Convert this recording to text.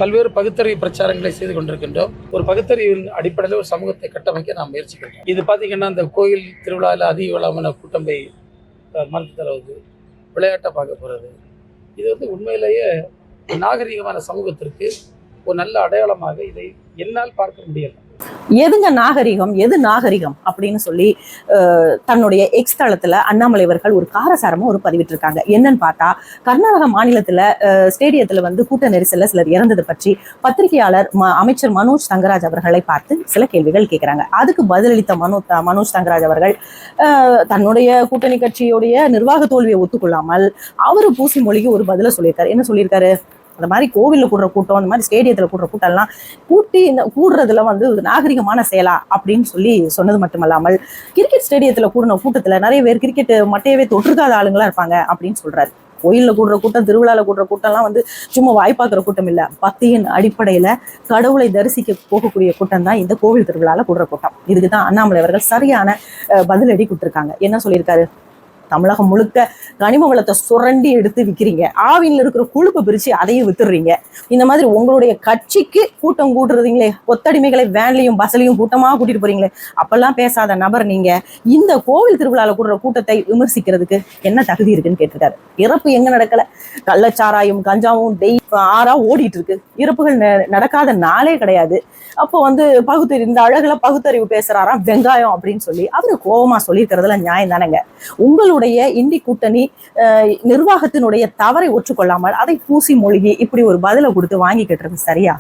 பல்வேறு பகுத்தறிவு பிரச்சாரங்களை செய்து கொண்டிருக்கின்றோம். ஒரு பகுத்தறிவின் அடிப்படையில் ஒரு சமூகத்தை கட்டமைக்க நாம் முயற்சிக்கிறோம். இது பார்த்தீங்கன்னா இந்த கோயில் திருவிழாவில் அதிக அளவான கூட்டம் போய் மருந்து தருவது, விளையாட்டை பார்க்க போகிறது, இது உண்மையிலேயே நாகரிகமான சமூகத்திற்கு ஒரு நல்ல அடையாளமாக இதை என்னால் பார்க்க முடியல. எதுங்க நாகரிகம், எது நாகரிகம் அப்படின்னு சொல்லி தன்னுடைய எக்ஸ் தளத்துல அண்ணாமலை அவர்கள் ஒரு காரசாரமா ஒரு பதிவிட்டு இருக்காங்க. என்னன்னு பார்த்தா, கர்நாடக மாநிலத்துல ஸ்டேடியத்துல கூட்ட நெரிசல்ல சிலர் இறந்தது பற்றி பத்திரிகையாளர் அமைச்சர் மனோஜ் தங்கராஜ் அவர்களை பார்த்து சில கேள்விகள் கேட்கிறாங்க. அதுக்கு பதிலளித்த மனோஜ் தங்கராஜ் அவர்கள் தன்னுடைய கூட்டணி கட்சியுடைய நிர்வாக தோல்வியை ஒத்துக்கொள்ளாமல் அவரு பூசி மொழிக்கு ஒரு பதில சொல்லியிருக்காரு. என்ன சொல்லியிருக்காரு? அந்த மாதிரி கோவிலில் கூடுற கூட்டம், அந்த மாதிரி ஸ்டேடியத்தில் கூடுற கூட்டம் எல்லாம் கூடுறதுல நாகரிகமான செயலா அப்படின்னு சொல்லி சொன்னது மட்டுமல்லாமல், கிரிக்கெட் ஸ்டேடியத்தில் கூடின கூட்டத்தில் நிறைய பேர் கிரிக்கெட் மட்டையவே தொற்றுக்காத ஆளுங்களா இருப்பாங்க அப்படின்னு சொல்றாரு. கோயிலில் கூடுற கூட்டம், திருவிழாவில் கூடுற கூட்டம்லாம் சும்மா வாய்ப்பாக்குற கூட்டம் இல்லை, பக்தியின் அடிப்படையில கடவுளை தரிசிக்க போகக்கூடிய கூட்டம் தான் இந்த கோவில் திருவிழாவில் கூடுற கூட்டம். இதுக்கு தான் அண்ணாமலை அவர்கள் சரியான பதிலடி கொடுத்துருக்காங்க. என்ன சொல்லியிருக்காரு? தமிழகம் முழுக்க கனிம வளத்தை சுரண்டி எடுத்து விற்கிறீங்க, ஆவின்ல இருக்கிற கொழுப்பை பிரிச்சு அதையும் வித்துடுறீங்க. இந்த மாதிரி உங்களுடைய கட்சிக்கு கூட்டம் கூட்டுறதுங்களே, கொத்தடிமைகளை வேன்லையும் பஸ்லையும் கூட்டமா கூட்டிட்டு போறீங்களே, அப்பெல்லாம் பேசாத நபர் நீங்க. இந்த கோவில் திருவிழாவில் கூடுற கூட்டத்தை விமர்சிக்கிறதுக்கு என்ன தகுதி இருக்குன்னு கேட்டிருக்காரு. இறப்பு எங்க நடக்கல? கள்ளச்சாராயும் கஞ்சாவும் ஆறா ஓடிட்டு இருக்கு. இறப்புகள் நடக்காத நாளே கிடையாது. அப்போ இந்த அழகுல பகுத்தறிவு பேசுறாராம் வெங்காயம் அப்படின்னு சொல்லி அவரு கோபமா சொல்லியிருக்கிறதுல நியாயம் தானேங்க. உங்களுடைய இந்தி கூட்டணி நிர்வாகத்தினுடைய தவறை ஒற்றுக்கொள்ளாமல் அதை பூசி மொழிகி இப்படி ஒரு பதிலை கொடுத்து வாங்கிக்கிட்டு இருக்கு சரியா?